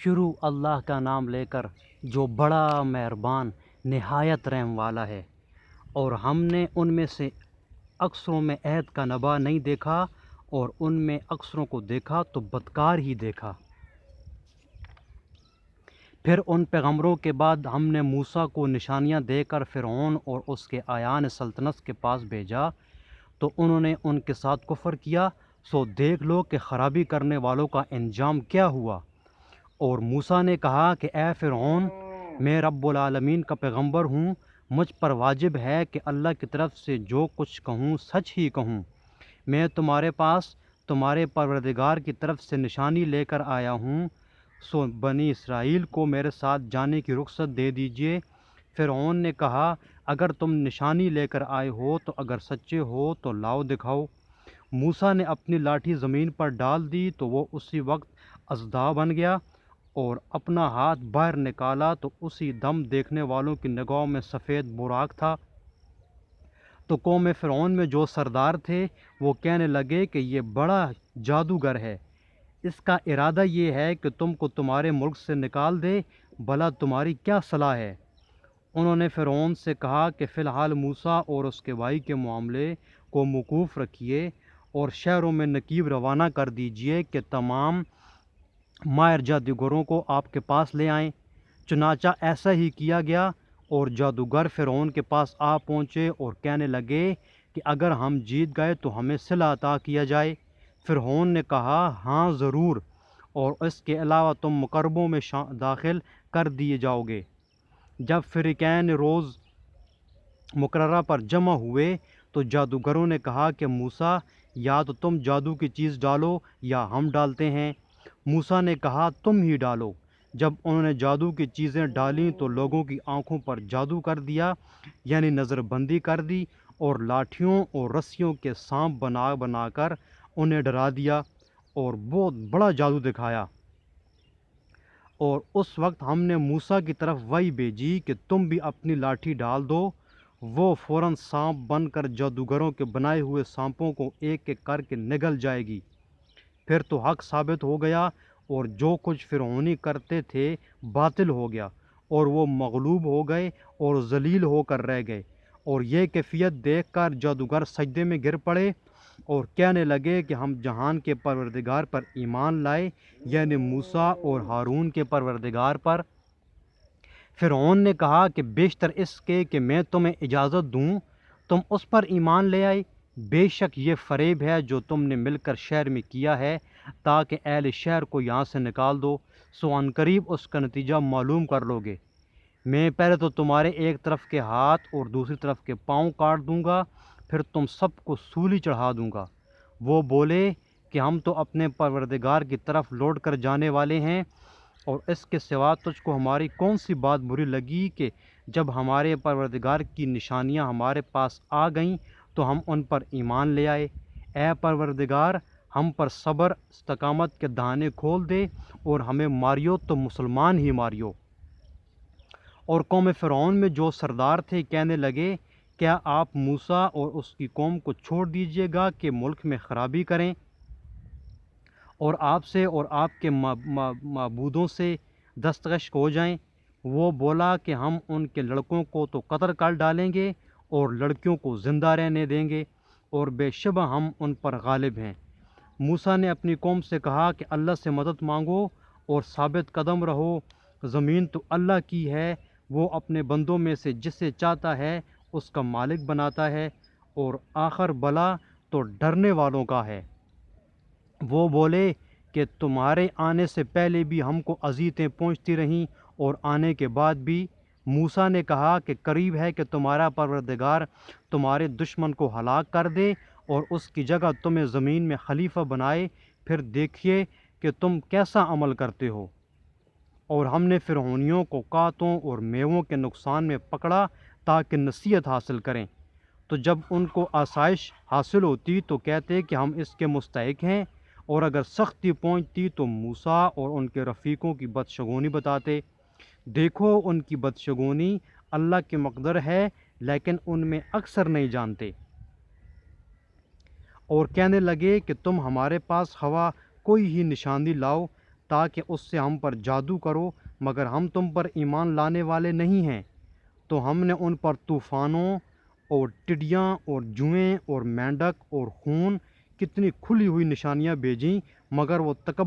شروع اللہ کا نام لے کر جو بڑا مہربان نہایت رحم والا ہے۔ اور ہم نے ان میں سے اکثروں میں عہد کا نبا نہیں دیکھا، اور ان میں اکثروں کو دیکھا تو بدکار ہی دیکھا۔ پھر ان پیغمبروں کے بعد ہم نے موسیٰ کو نشانیاں دے کر فرعون اور اس کے اعیان سلطنت کے پاس بھیجا، تو انہوں نے ان کے ساتھ کفر کیا، سو دیکھ لو کہ خرابی کرنے والوں کا انجام کیا ہوا۔ اور موسیٰ نے کہا کہ اے فرعون، میں رب العالمین کا پیغمبر ہوں، مجھ پر واجب ہے کہ اللہ کی طرف سے جو کچھ کہوں سچ ہی کہوں۔ میں تمہارے پاس تمہارے پروردگار کی طرف سے نشانی لے کر آیا ہوں، سو بنی اسرائیل کو میرے ساتھ جانے کی رخصت دے دیجیے۔ فرعون نے کہا اگر تم نشانی لے کر آئے ہو تو اگر سچے ہو تو لاؤ دکھاؤ۔ موسیٰ نے اپنی لاٹھی زمین پر ڈال دی تو وہ اسی وقت اژدھا بن گیا، اور اپنا ہاتھ باہر نکالا تو اسی دم دیکھنے والوں کی نگاہوں میں سفید براق تھا۔ تو قوم فرعون میں جو سردار تھے وہ کہنے لگے کہ یہ بڑا جادوگر ہے، اس کا ارادہ یہ ہے کہ تم کو تمہارے ملک سے نکال دے، بھلا تمہاری کیا صلاح ہے؟ انہوں نے فرعون سے کہا کہ فی الحال موسیٰ اور اس کے بھائی کے معاملے کو موقوف رکھیے، اور شہروں میں نقیب روانہ کر دیجیے کہ تمام ماہر جادوگروں کو آپ کے پاس لے آئیں۔ چنانچہ ایسا ہی کیا گیا، اور جادوگر فرعون کے پاس آ پہنچے اور کہنے لگے کہ اگر ہم جیت گئے تو ہمیں صلہ عطا کیا جائے۔ فرعون نے کہا ہاں ضرور، اور اس کے علاوہ تم مقربوں میں داخل کر دیے جاؤ گے۔ جب فریقین روز مقررہ پر جمع ہوئے تو جادوگروں نے کہا کہ موسیٰ، یا تو تم جادو کی چیز ڈالو یا ہم ڈالتے ہیں۔ موسیٰ نے کہا تم ہی ڈالو۔ جب انہوں نے جادو کی چیزیں ڈالیں تو لوگوں کی آنکھوں پر جادو کر دیا، یعنی نظر بندی کر دی، اور لاٹھیوں اور رسیوں کے سانپ بنا بنا کر انہیں ڈرا دیا، اور بہت بڑا جادو دکھایا۔ اور اس وقت ہم نے موسیٰ کی طرف وحی بھیجی کہ تم بھی اپنی لاٹھی ڈال دو، وہ فوراً سانپ بن کر جادوگروں کے بنائے ہوئے سانپوں کو ایک ایک کر کے نگل جائے گی۔ پھر تو حق ثابت ہو گیا، اور جو کچھ فرعونی کرتے تھے باطل ہو گیا، اور وہ مغلوب ہو گئے اور ذلیل ہو کر رہ گئے۔ اور یہ کیفیت دیکھ کر جادوگر سجدے میں گر پڑے اور کہنے لگے کہ ہم جہان کے پروردگار پر ایمان لائے، یعنی موسیٰ اور ہارون کے پروردگار پر۔ فرعون نے کہا کہ بیشتر اس کے کہ میں تمہیں اجازت دوں تم اس پر ایمان لے آئے، بے شک یہ فریب ہے جو تم نے مل کر شہر میں کیا ہے تاکہ اہل شہر کو یہاں سے نکال دو، سو عنقریب اس کا نتیجہ معلوم کر لو گے۔ میں پہلے تو تمہارے ایک طرف کے ہاتھ اور دوسری طرف کے پاؤں کاٹ دوں گا، پھر تم سب کو سولی چڑھا دوں گا۔ وہ بولے کہ ہم تو اپنے پروردگار کی طرف لوٹ کر جانے والے ہیں، اور اس کے سوا تجھ کو ہماری کون سی بات بری لگی کہ جب ہمارے پروردگار کی نشانیاں ہمارے پاس آ گئیں تو ہم ان پر ایمان لے آئے۔ اے پروردگار، ہم پر صبر استقامت کے دہانے کھول دے، اور ہمیں ماریو تو مسلمان ہی ماریو۔ اور قوم فرعون میں جو سردار تھے کہنے لگے کیا آپ موسیٰ اور اس کی قوم کو چھوڑ دیجیے گا کہ ملک میں خرابی کریں، اور آپ سے اور آپ کے معبودوں سے دستکش ہو جائیں؟ وہ بولا کہ ہم ان کے لڑکوں کو تو قتل کر ڈالیں گے اور لڑکیوں کو زندہ رہنے دیں گے، اور بے شبہ ہم ان پر غالب ہیں۔ موسیٰ نے اپنی قوم سے کہا کہ اللہ سے مدد مانگو اور ثابت قدم رہو، زمین تو اللہ کی ہے، وہ اپنے بندوں میں سے جسے چاہتا ہے اس کا مالک بناتا ہے، اور آخر بلا تو ڈرنے والوں کا ہے۔ وہ بولے کہ تمہارے آنے سے پہلے بھی ہم کو اذیتیں پہنچتی رہیں، اور آنے کے بعد بھی۔ موسیٰ نے کہا کہ قریب ہے کہ تمہارا پروردگار تمہارے دشمن کو ہلاک کر دے اور اس کی جگہ تمہیں زمین میں خلیفہ بنائے، پھر دیکھیے کہ تم کیسا عمل کرتے ہو۔ اور ہم نے فرعونیوں کو قحطوں اور میووں کے نقصان میں پکڑا تاکہ نصیحت حاصل کریں، تو جب ان کو آسائش حاصل ہوتی تو کہتے کہ ہم اس کے مستحق ہیں، اور اگر سختی پہنچتی تو موسیٰ اور ان کے رفیقوں کی بدشگونی بتاتے۔ دیکھو ان کی بدشگونی اللہ کی مقدر ہے، لیکن ان میں اکثر نہیں جانتے۔ اور کہنے لگے کہ تم ہمارے پاس خواہ کوئی ہی نشانی لاؤ تاکہ اس سے ہم پر جادو کرو، مگر ہم تم پر ایمان لانے والے نہیں ہیں۔ تو ہم نے ان پر طوفانوں اور ٹڈیاں اور جوئیں اور مینڈک اور خون، کتنی کھلی ہوئی نشانیاں بھیجیں، مگر وہ تکبر